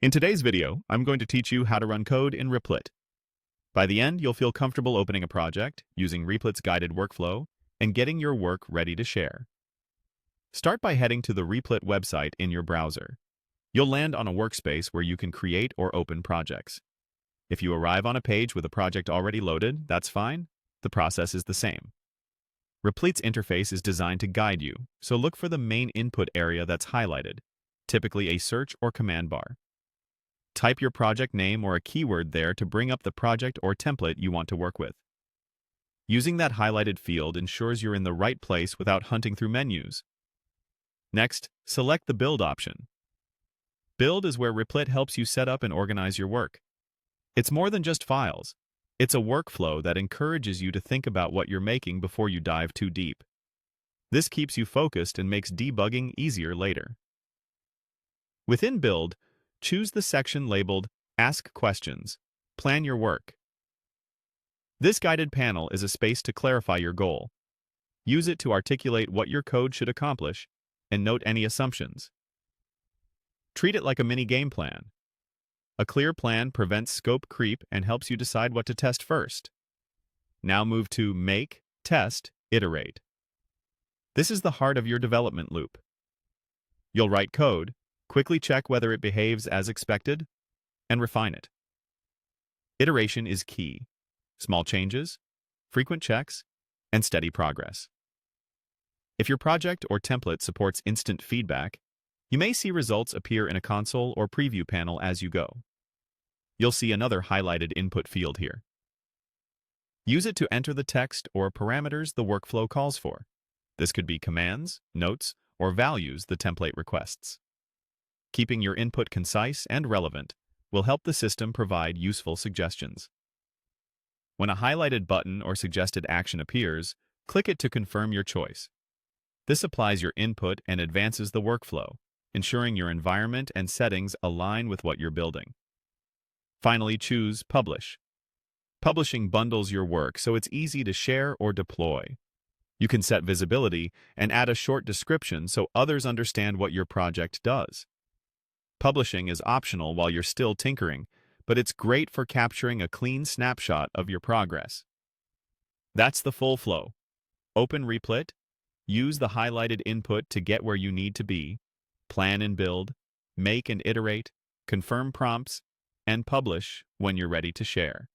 In today's video, I'm going to teach you how to run code in Replit. By the end, you'll feel comfortable opening a project, using Replit's guided workflow, and getting your work ready to share. Start by heading to the Replit website in your browser. You'll land on a workspace where you can create or open projects. If you arrive on a page with a project already loaded, that's fine. The process is the same. Replit's interface is designed to guide you, so look for the main input area that's highlighted, typically a search or command bar. Type your project name or a keyword there to bring up the project or template you want to work with. Using that highlighted field ensures you're in the right place without hunting through menus. Next, select the Build option. Build is where Replit helps you set up and organize your work. It's more than just files. It's a workflow that encourages you to think about what you're making before you dive too deep. This keeps you focused and makes debugging easier later. Within Build, choose the section labeled Ask Questions. Plan your work. This guided panel is a space to clarify your goal. Use it to articulate what your code should accomplish and note any assumptions. Treat it like a mini game plan. A clear plan prevents scope creep and helps you decide what to test first. Now move to Make, Test, Iterate. This is the heart of your development loop. You'll write code, quickly check whether it behaves as expected, and refine it. Iteration is key. Small changes, frequent checks, and steady progress. If your project or template supports instant feedback, you may see results appear in a console or preview panel as you go. You'll see another highlighted input field here. Use it to enter the text or parameters the workflow calls for. This could be commands, notes, or values the template requests. Keeping your input concise and relevant will help the system provide useful suggestions. When a highlighted button or suggested action appears, click it to confirm your choice. This applies your input and advances the workflow, ensuring your environment and settings align with what you're building. Finally, choose Publish. Publishing bundles your work so it's easy to share or deploy. You can set visibility and add a short description so others understand what your project does. Publishing is optional while you're still tinkering, but it's great for capturing a clean snapshot of your progress. That's the full flow. Open Replit, use the highlighted input to get where you need to be, plan and build, make and iterate, confirm prompts, and publish when you're ready to share.